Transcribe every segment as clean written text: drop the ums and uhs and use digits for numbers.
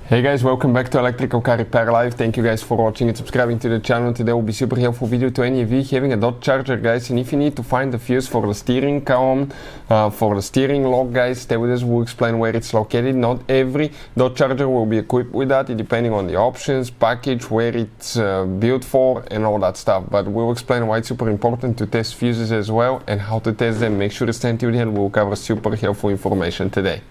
Hey guys, welcome back to Electrical Car Repair Live. Thank you guys for watching and subscribing to the channel. Today will be super helpful video to any of you having a Dodge Charger, guys. And if you need to find the fuse for the steering column, for the steering lock, guys, stay with us. We'll explain where it's located. Not every Dodge Charger will be equipped with that, depending on the options, package, where it's built for, and all that stuff. But we'll explain why it's super important to test fuses as well and how to test them. Make sure to stay tuned and we'll cover super helpful information today.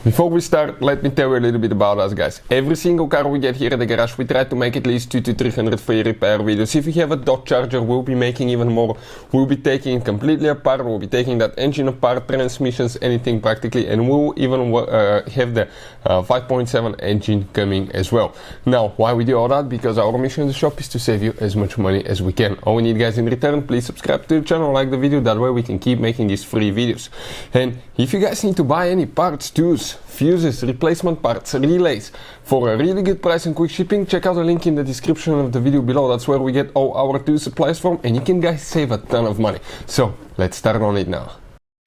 Before we start, let me tell you a little bit about us, guys. Every single car we get here at the garage, we try to make at least 200 to 300 free repair videos. If you have a Dodge Charger, we'll be making even more. We'll be taking it completely apart, we'll be taking that engine apart, transmissions, anything practically, and we'll even have the 5.7 engine coming as well. Now, why we do all that? Because our mission in the shop is to save you as much money as we can. All we need, guys, in return, please subscribe to the channel, like the video, that way we can keep making these free videos. And if you guys need to buy any parts, tools, fuses, replacement parts, relays for a really good price and quick shipping, check out the link in the description of the video below. That's where we get all our tool supplies from, and you can, guys, save a ton of money. So let's start on it now.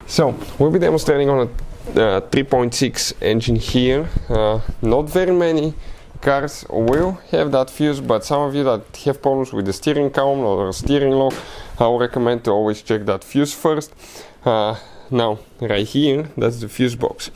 So we'll be demonstrating on a 3.6 engine here. Not very many cars will have that fuse, but some of you that have problems with the steering column or steering lock, I would recommend to always check that fuse first. Now, right here, that's the fuse box,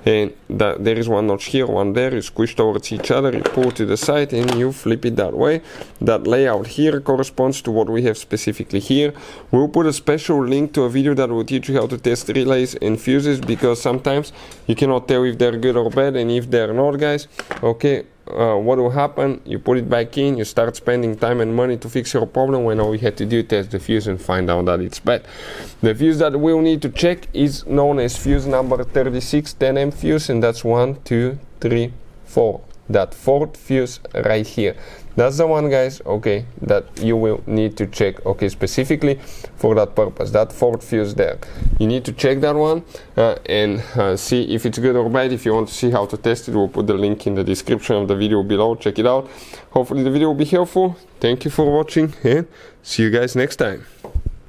and there is one notch here, one there. You squish towards each other, you pull to the side, and you flip it that way. That layout here corresponds to what we have specifically here. We'll put a special link to a video that will teach you how to test relays and fuses, because sometimes you cannot tell if they're good or bad, and if they're not, guys, okay, what will happen? You put it back in, you start spending time and money to fix your problem, when all you had to do is test the fuse and find out that it's bad. The fuse that we'll need to check is known as fuse number 3610M fuse, and that's 1, 2, 3, 4. That fourth fuse right here. That's the one, guys, okay, that you will need to check, okay, specifically for that purpose, that fourth fuse there. You need to check that one and see if it's good or bad. If you want to see how to test it, we'll put the link in the description of the video below. Check it out. Hopefully the video will be helpful. Thank you for watching, and see you guys next time.